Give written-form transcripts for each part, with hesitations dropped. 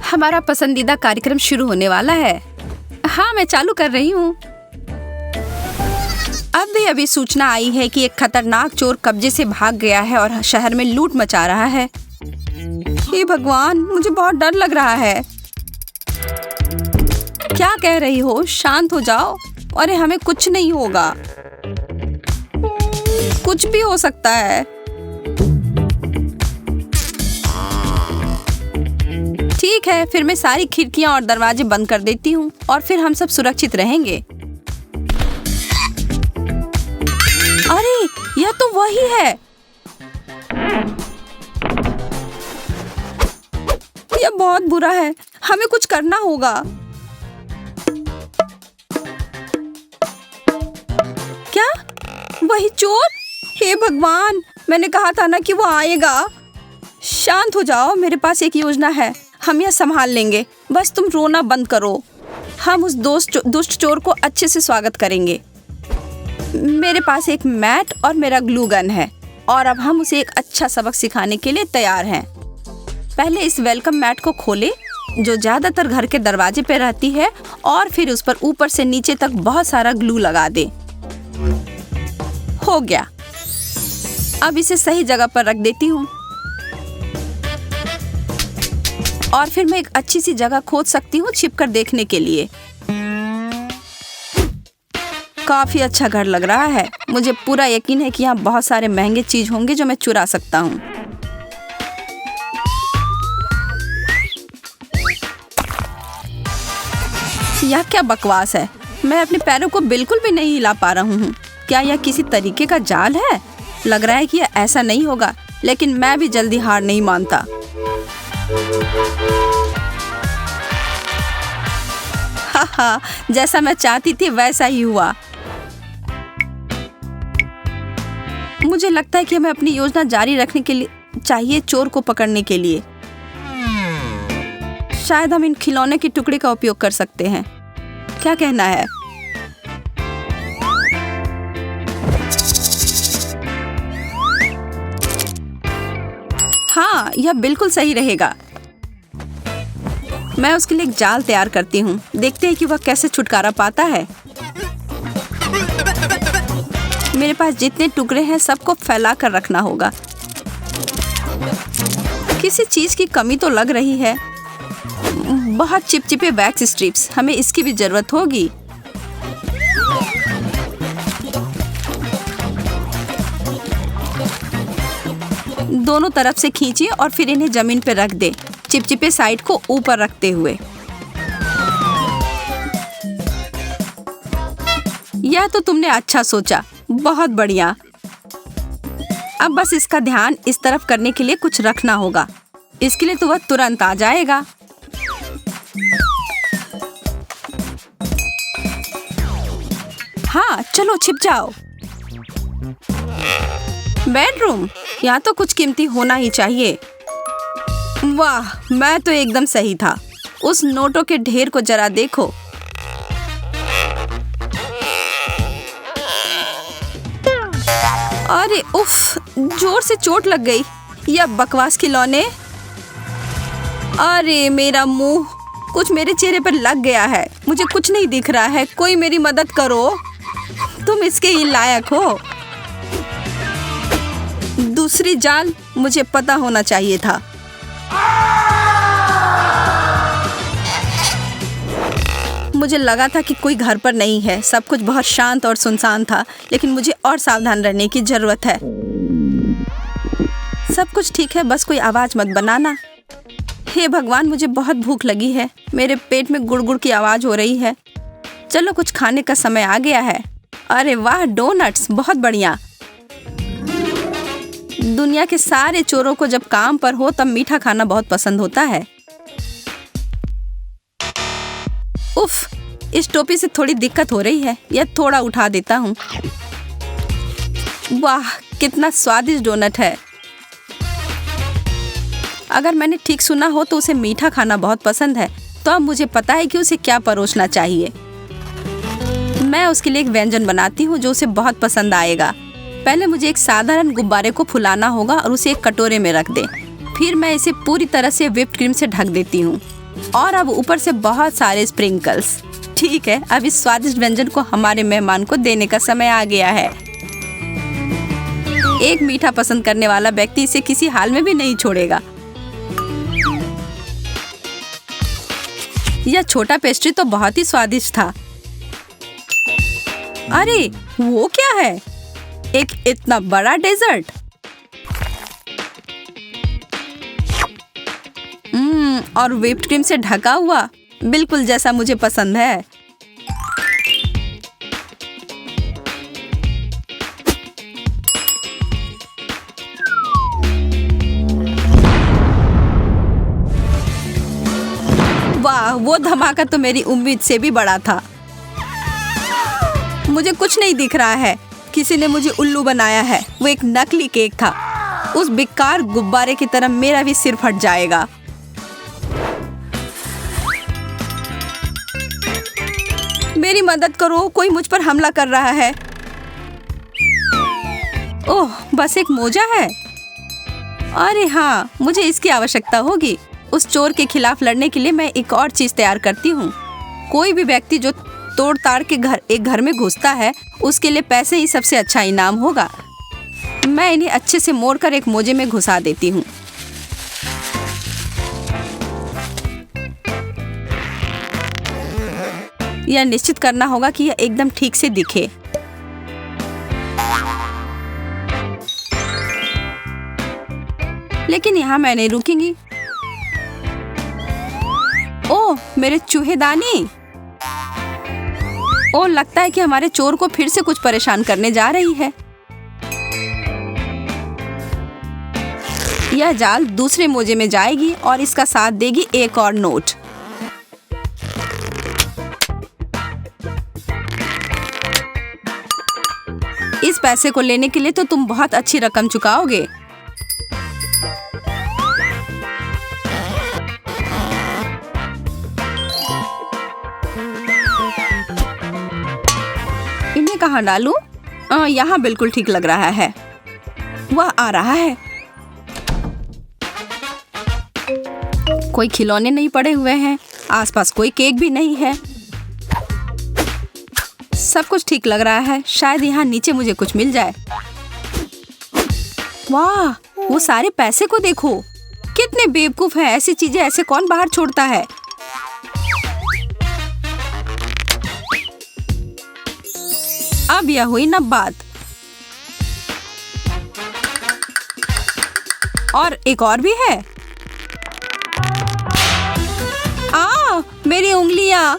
हमारा पसंदीदा कार्यक्रम शुरू होने वाला है। हाँ, मैं चालू कर रही हूँ। अभी सूचना आई है कि एक खतरनाक चोर कब्जे से भाग गया है और शहर में लूट मचा रहा है। हे भगवान, मुझे बहुत डर लग रहा है। क्या कह रही हो? शांत हो जाओ। अरे हमें कुछ नहीं होगा। कुछ भी हो सकता है। ठीक है, फिर मैं सारी खिड़कियां और दरवाजे बंद कर देती हूँ और फिर हम सब सुरक्षित रहेंगे। अरे यह तो वही है। यह बहुत बुरा है। हमें कुछ करना होगा। क्या? वही चोर? हे भगवान, मैंने कहा था ना कि वो आएगा। शांत हो जाओ, मेरे पास एक योजना है। हम यह संभाल लेंगे। बस तुम रोना बंद करो। हम उस दुष्ट चोर को अच्छे से स्वागत करेंगे। मेरे पास एक मैट और मेरा ग्लू गन है और अब हम उसे एक अच्छा सबक सिखाने के लिए तैयार हैं। पहले इस वेलकम मैट को खोले जो ज्यादातर घर के दरवाजे पे रहती है और फिर उस पर ऊपर से नीचे तक बहुत सारा ग्लू लगा दे। हो गया। अब इसे सही जगह पर रख देती हूँ और फिर मैं एक अच्छी सी जगह खोज सकती हूँ छिपकर देखने के लिए। काफी अच्छा घर लग रहा है। मुझे पूरा यकीन है कि यहाँ बहुत सारे महंगे चीज होंगे जो मैं चुरा सकता हूँ। यह क्या बकवास है? मैं अपने पैरों को बिल्कुल भी नहीं हिला पा रहा हूँ। क्या यह किसी तरीके का जाल है? लग रहा है कि यह ऐसा नहीं होगा, लेकिन मैं भी जल्दी हार नहीं मानता। हाँ, जैसा मैं चाहती थी वैसा ही हुआ। मुझे लगता है कि हमें अपनी योजना जारी रखने के लिए चाहिए चोर को पकड़ने के लिए। शायद हम इन खिलौने के टुकड़े का उपयोग कर सकते हैं। क्या कहना है? हाँ, यह बिल्कुल सही रहेगा। मैं उसके लिए एक जाल तैयार करती हूँ। देखते हैं कि वह कैसे छुटकारा पाता है। मेरे पास जितने टुकड़े हैं सबको फैला कर रखना होगा। किसी चीज की कमी तो लग रही है। बहुत चिपचिपे वैक्स स्ट्रिप्स, हमें इसकी भी जरूरत होगी। दोनों तरफ से खींचिए और फिर इन्हें जमीन पर रख दे, चिपचिपे साइड को ऊपर रखते हुए। यह तो तुमने अच्छा सोचा, बहुत बढ़िया। अब बस इसका ध्यान इस तरफ करने के लिए कुछ रखना होगा। इसके लिए तो वह तुरंत आ जाएगा। हाँ, चलो छिप जाओ। बेडरूम, यहाँ तो कुछ कीमती होना ही चाहिए। वाह, मैं तो एकदम सही था। उस नोटों के ढेर को जरा देखो। अरे उफ, जोर से चोट लग गई। यह बकवास खिलौने। अरे मेरा मुंह, कुछ मेरे चेहरे पर लग गया है। मुझे कुछ नहीं दिख रहा है। कोई मेरी मदद करो। तुम इसके ही लायक हो। दूसरी जाल, मुझे पता होना चाहिए था। मुझे लगा था कि कोई घर पर नहीं है। सब कुछ बहुत शांत और सुनसान था, लेकिन मुझे और सावधान रहने की जरूरत है। सब कुछ ठीक है, बस कोई आवाज मत बनाना। हे भगवान, मुझे बहुत भूख लगी है। मेरे पेट में गुड़गुड़ की आवाज हो रही है। चलो, कुछ खाने का समय आ गया है। अरे वाह, डोनट्स, बहुत बढ़िया। दुनिया के सारे चोरों को जब काम पर हो तब मीठा खाना बहुत पसंद होता है। उफ, इस टोपी से थोड़ी दिक्कत हो रही है। यह थोड़ा उठा देता हूँ। वाह, कितना स्वादिष्ट डोनट है। अगर मैंने ठीक सुना हो तो उसे मीठा खाना बहुत पसंद है, तो अब मुझे पता है कि उसे क्या परोसना चाहिए। मैं उसके लिए एक व्यंजन बनाती हूँ जो उसे बहुत पसंद आएगा। पहले मुझे एक साधारण गुब्बारे को फुलाना होगा और उसे एक कटोरे में रख दें। फिर मैं इसे पूरी तरह से व्हिप्ड क्रीम से ढक देती हूँ। और अब ऊपर से बहुत सारे स्प्रिंकल्स। ठीक है, अब इस स्वादिष्ट व्यंजन को हमारे मेहमान को देने का समय आ गया है। एक मीठा पसंद करने वाला व्यक्ति इसे किसी हाल में भी नहीं छोड़ेगा। यह छोटा पेस्ट्री तो बहुत ही स्वादिष्ट था। अरे वो क्या है? एक इतना बड़ा डेजर्ट। और व्हिप्ड क्रीम से ढका हुआ, बिल्कुल जैसा मुझे पसंद है। वाह, वो धमाका तो मेरी उम्मीद से भी बड़ा था। मुझे कुछ नहीं दिख रहा है। किसी ने मुझे उल्लू बनाया है। वो एक नकली केक था। उस बेकार गुब्बारे की तरह मेरा भी सिर फट जाएगा। मेरी मदद करो, कोई मुझ पर हमला कर रहा है। ओह, बस एक मोजा है। अरे हाँ, मुझे इसकी आवश्यकता होगी। उस चोर के खिलाफ लड़ने के लिए मैं एक और चीज तैयार करती हूँ। कोई भी व्यक्ति जो तोड़ ताड़ के एक घर में घुसता है, उसके लिए पैसे ही सबसे अच्छा इनाम होगा। मैं इन्हें अच्छे से मोड़कर एक मोजे में घुसा देती हूँ। यह निश्चित करना होगा कि यह एकदम ठीक से दिखे। लेकिन यहाँ मैं नहीं रुकूंगी। ओह, मेरे चूहेदानी। ओह, लगता है कि हमारे चोर को फिर से कुछ परेशान करने जा रही है। यह जाल दूसरे मोजे में जाएगी और इसका साथ देगी एक और नोट। इस पैसे को लेने के लिए तो तुम बहुत अच्छी रकम चुकाओगे। इन्हें कहाँ डालूं? यहाँ बिल्कुल ठीक लग रहा है। वह आ रहा है। कोई खिलौने नहीं पड़े हुए हैं। आसपास कोई केक भी नहीं है। सब कुछ ठीक लग रहा है। शायद यहाँ नीचे मुझे कुछ मिल जाए। वाह, वो सारे पैसे को देखो। कितने बेवकूफ हैं। ऐसी चीजें ऐसे कौन बाहर छोड़ता है? अब यह हुई ना बात। और एक और भी है। मेरी उंगलियां।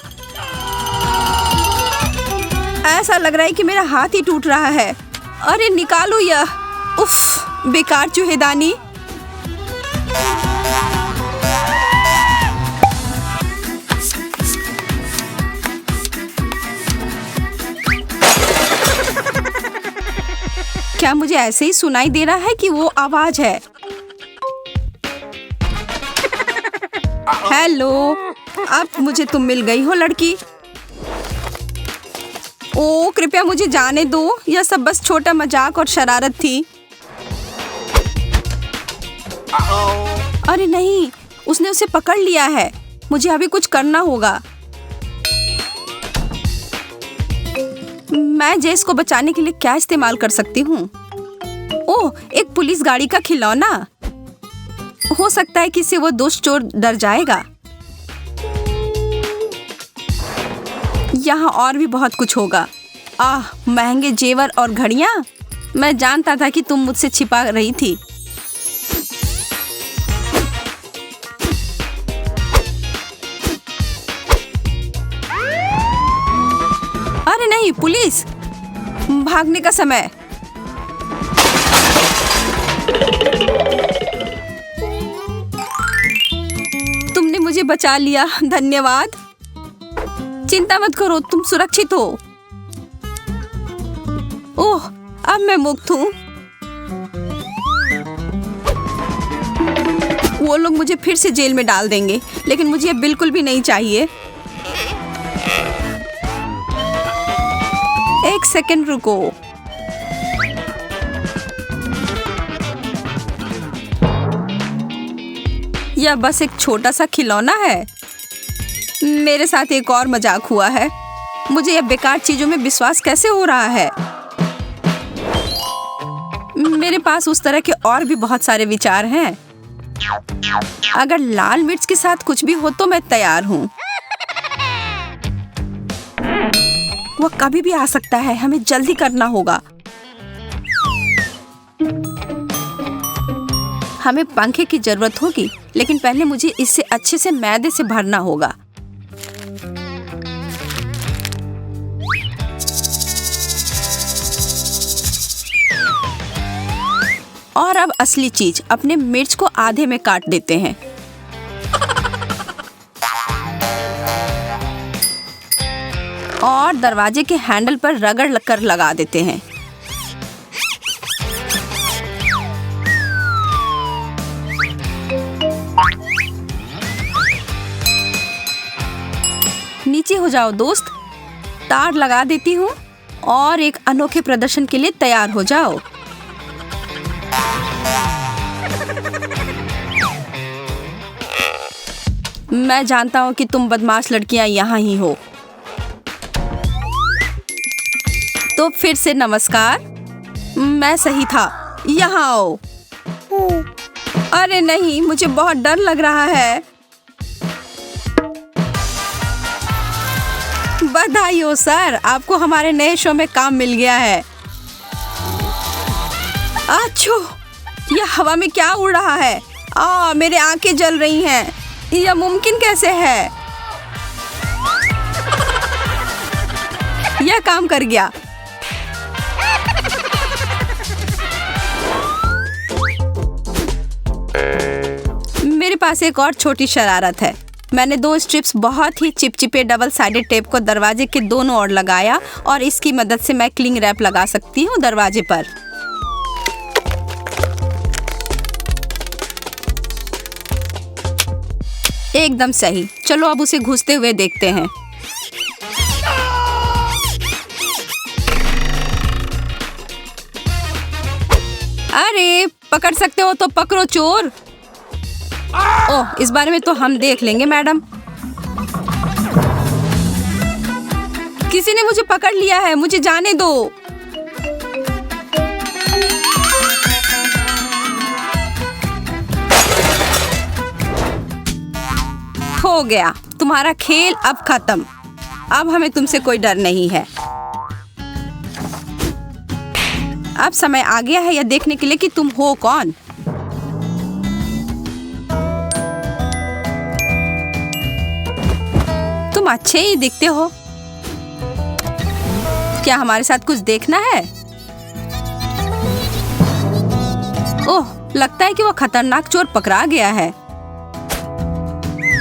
ऐसा लग रहा है कि मेरा हाथ ही टूट रहा है। अरे निकालो यह। उफ, बेकार चूहेदानी। क्या मुझे ऐसे ही सुनाई दे रहा है कि वो आवाज है? हेलो, अब मुझे तुम मिल गई हो लड़की। ओ, कृपया मुझे जाने दो। यह सब बस छोटा मजाक और शरारत थी। अरे नहीं, उसने उसे पकड़ लिया है। मुझे अभी कुछ करना होगा। मैं जेस को बचाने के लिए क्या इस्तेमाल कर सकती हूँ? ओह, एक पुलिस गाड़ी का खिलौना। हो सकता है कि इससे वो दुष्ट चोर डर जाएगा। यहाँ और भी बहुत कुछ होगा। महंगे जेवर और घड़ियाँ। मैं जानता था कि तुम मुझसे छिपा रही थी। अरे नहीं, पुलिस! भागने का समय। तुमने मुझे बचा लिया, धन्यवाद। चिंता मत करो, तुम सुरक्षित हो। ओह, अब मैं मुक्त हूँ। वो लोग मुझे फिर से जेल में डाल देंगे, लेकिन मुझे बिल्कुल भी नहीं चाहिए। एक सेकंड रुको। यह बस एक छोटा सा खिलौना है। मेरे साथ एक और मजाक हुआ है। मुझे यह बेकार चीजों में विश्वास कैसे हो रहा है। मेरे पास उस तरह के और भी बहुत सारे विचार हैं। अगर लाल मिर्च के साथ कुछ भी हो तो मैं तैयार हूँ। वह कभी भी आ सकता है, हमें जल्दी करना होगा। हमें पंखे की जरूरत होगी, लेकिन पहले मुझे इसे अच्छे से मैदे से भरना होगा। और अब असली चीज, अपने मिर्च को आधे में काट देते हैं। और दरवाजे के हैंडल पर रगड़ कर लगा देते हैं। नीचे हो जाओ दोस्त। तार लगा देती हूँ और एक अनोखे प्रदर्शन के लिए तैयार हो जाओ। मैं जानता हूँ कि तुम बदमाश लड़कियां यहाँ ही हो। तो फिर से नमस्कार। मैं सही था, यहाँ आओ। अरे नहीं, मुझे बहुत डर लग रहा है। बधाई हो सर, आपको हमारे नए शो में काम मिल गया है। अच्छो, यह हवा में क्या उड़ रहा है? मेरे आंखें जल रही हैं। यह मुमकिन कैसे है? यह काम कर गया। मेरे पास एक और छोटी शरारत है। मैंने 2 स्ट्रिप्स बहुत ही चिपचिपे डबल साइडेड टेप को दरवाजे के दोनों ओर लगाया और इसकी मदद से मैं क्लिंग रैप लगा सकती हूँ दरवाजे पर। एकदम सही। चलो अब उसे घुसते हुए देखते हैं। अरे पकड़ सकते हो तो पकड़ो चोर। ओह, इस बारे में तो हम देख लेंगे मैडम। किसी ने मुझे पकड़ लिया है, मुझे जाने दो। हो गया, तुम्हारा खेल अब खत्म। अब हमें तुमसे कोई डर नहीं है। अब समय आ गया है यह देखने के लिए कि तुम हो कौन। तुम अच्छे ही दिखते हो। क्या हमारे साथ कुछ देखना है? ओह, लगता है कि वो खतरनाक चोर पकड़ा गया है।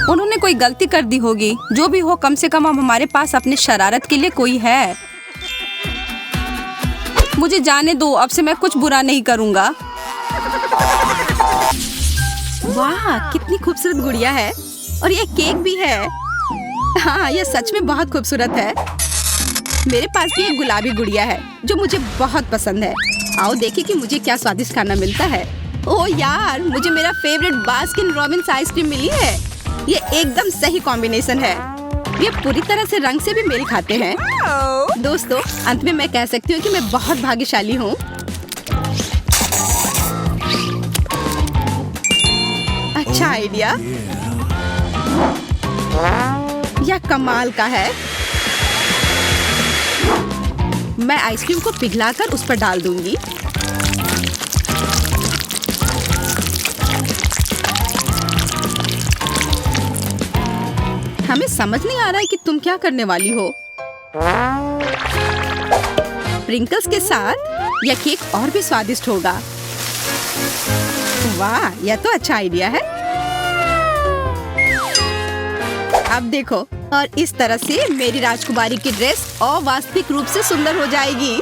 उन्होंने कोई गलती कर दी होगी। जो भी हो, कम से कम अब हमारे पास अपनी शरारत के लिए कोई है। मुझे जाने दो, अब से मैं कुछ बुरा नहीं करूंगा। वाह, कितनी खूबसूरत गुड़िया है। और ये केक भी है। हाँ, यह सच में बहुत खूबसूरत है। मेरे पास भी एक गुलाबी गुड़िया है जो मुझे बहुत पसंद है। आओ देखें कि मुझे क्या स्वादिष्ट खाना मिलता है। ओह यार, मुझे मेरा फेवरेट बास्किन रॉबिन्स आइसक्रीम मिली है। ये एकदम सही कॉम्बिनेशन है। ये पूरी तरह से रंग से भी मेल खाते हैं। दोस्तों, अंत में मैं कह सकती हूँ कि मैं बहुत भाग्यशाली हूँ। अच्छा आइडिया। यह कमाल का है। मैं आइसक्रीम को पिघलाकर उस पर डाल दूंगी। हमें समझ नहीं आ रहा है कि तुम क्या करने वाली हो। स्प्रिंकल्स के साथ यह केक और भी स्वादिष्ट होगा। वाह, यह तो अच्छा आइडिया है। अब देखो, और इस तरह से मेरी राजकुमारी की ड्रेस अवास्तविक रूप से सुंदर हो जाएगी।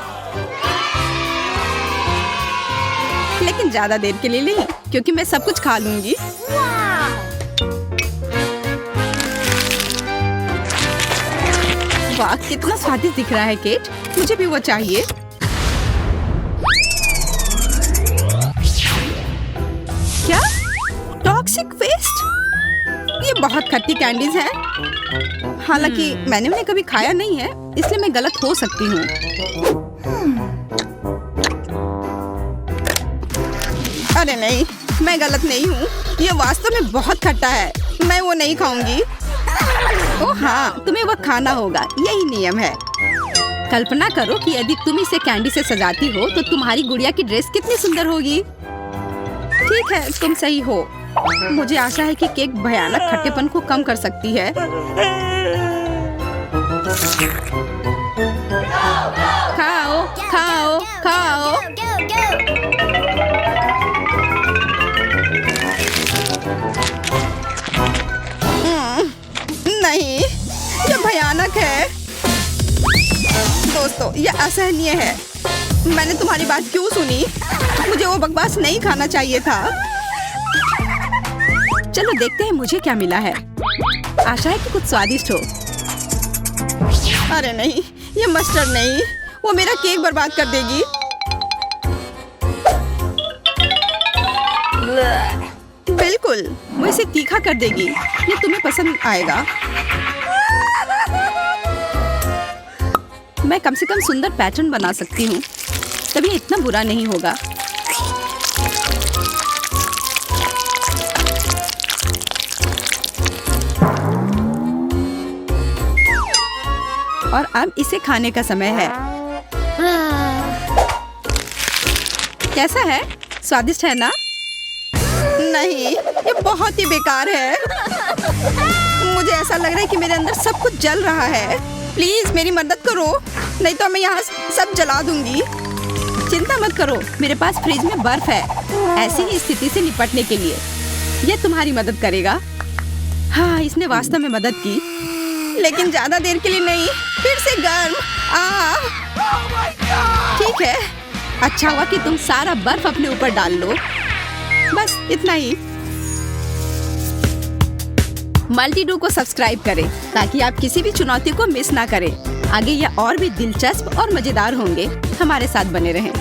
लेकिन ज्यादा देर के लिए नहीं, क्योंकि मैं सब कुछ खा लूंगी। वाह, कितना स्वादिष्ट दिख रहा है केक। मुझे भी वो चाहिए। क्या? Toxic waste? बहुत खट्टी कैंडीज हैं। हालांकि मैंने उन्हें कभी खाया नहीं है, इसलिए मैं गलत हो सकती हूँ। अरे नहीं, मैं गलत नहीं हूँ। ये वास्तव में बहुत खट्टा है। मैं वो नहीं खाऊंगी। ओह हाँ, तुम्हें वो खाना होगा, यही नियम है। कल्पना करो कि यदि तुम इसे कैंडी से सजाती हो तो तुम्हारी गुड़िया की ड्रेस कितनी सुंदर होगी। ठीक है, तुम सही हो। मुझे आशा है कि केक भयानक खट्टेपन को कम कर सकती है। खाओ खाओ खाओ। नहीं, ये भयानक है। दोस्तों, ये असहनीय है। मैंने तुम्हारी बात क्यों सुनी? मुझे वो बकवास नहीं खाना चाहिए था। चलो देखते हैं मुझे क्या मिला है। आशा है कि कुछ स्वादिष्ट हो। अरे नहीं, ये मस्टर्ड नहीं, वो मेरा केक बर्बाद कर देगी। बिल्कुल, वो इसे तीखा कर देगी। ये तुम्हें पसंद आएगा। मैं कम से कम सुंदर पैटर्न बना सकती हूँ, तभी इतना बुरा नहीं होगा। और अब इसे खाने का समय है। कैसा है? स्वादिष्ट है ना? नहीं, ये बहुत ही बेकार है। मुझे ऐसा लग रहा है कि मेरे अंदर सब कुछ जल रहा है। प्लीज मेरी मदद करो, नहीं तो मैं यहाँ सब जला दूंगी। चिंता मत करो, मेरे पास फ्रिज में बर्फ है। ऐसी ही स्थिति से निपटने के लिए यह तुम्हारी मदद करेगा। हाँ, इसने वास्तव में मदद की, लेकिन ज्यादा देर के लिए नहीं। फिर से गर्म। ठीक है, अच्छा हुआ कि तुम सारा बर्फ अपने ऊपर डाल लो। बस इतना ही। मल्टीडू को सब्सक्राइब करें ताकि आप किसी भी चुनौती को मिस ना करें। आगे यह और भी दिलचस्प और मजेदार होंगे। हमारे साथ बने रहें।